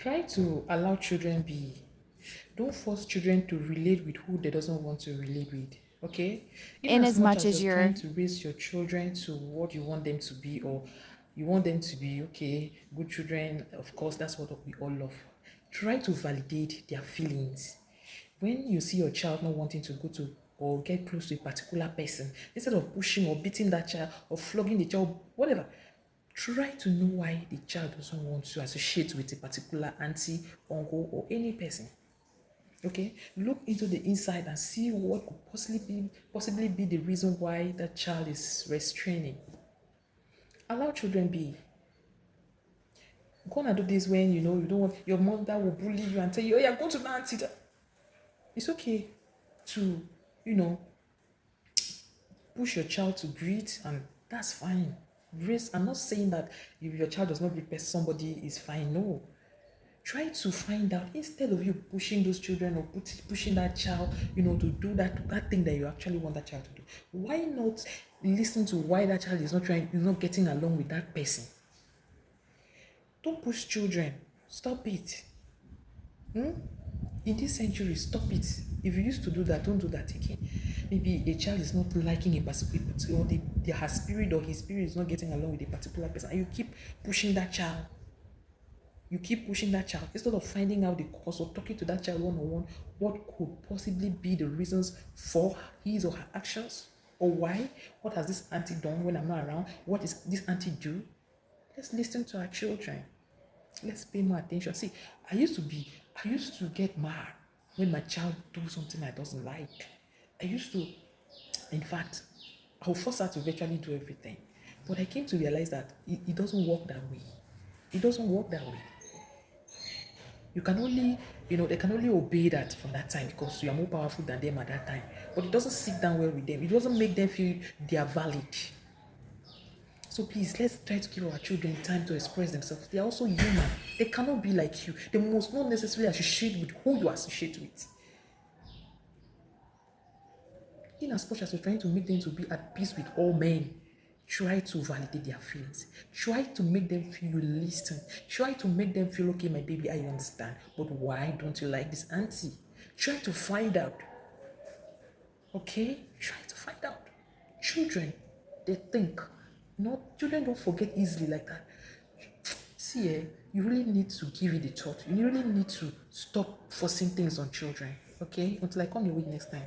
Try to allow children be. Don't force children to relate with who they doesn't want to relate with. Okay? Even In as as much much as as you're trying you're to raise your children to what you want them to be, or you want them to be okay, good children, of course, that's what we all love. Try to validate their feelings. When you see your child not wanting to go to or get close to a particular person, instead of pushing or beating that child or flogging the child, whatever, try to know why the child doesn't want to associate with a particular auntie, uncle, or any person. Okay, look into the inside and see what could possibly be the reason why that child is restraining. Allow children be. Gonna do this when you don't want your mother will bully you and tell you, oh yeah, go to my auntie. It's okay to, you know, push your child to greet, and that's fine. Grace, I'm not saying that if your child does not greet somebody is fine. No. Try to find out, instead of you pushing those children or pushing that child, to do that thing that you actually want that child to do. Why not listen to why that child is not getting along with that person? Don't push children. Stop it. In this century, stop it. If you used to do that, don't do that again. Maybe a child is not liking a particular, or her spirit or his spirit is not getting along with a particular person, and you keep pushing that child. You keep pushing that child instead of finding out the cause or talking to that child one-on-one. What could possibly be the reasons for his or her actions, or why? What has this auntie done when I'm not around? What is this auntie do? Let's listen to our children. Let's pay more attention. See, I used to get mad when my child do something I doesn't like. I used to, in fact, I would force her to virtually do everything. But I came to realize that it doesn't work that way. It doesn't work that way. You can only, they can only obey that from that time because you are more powerful than them at that time. But it doesn't sit down well with them. It doesn't make them feel they are valid. So please, let's try to give our children time to express themselves. They are also human. They cannot be like you. They must not necessarily associate with who you associate with. In as much as you're trying to make them to be at peace with all men, try to validate their feelings. Try to make them feel you listen. Try to make them feel, okay, my baby, I understand. But why don't you like this auntie? Try to find out. Okay? Try to find out. Children, they think. Children don't forget easily like that. See, you really need to give it a thought. You really need to stop forcing things on children. Okay? Until I come your way next time.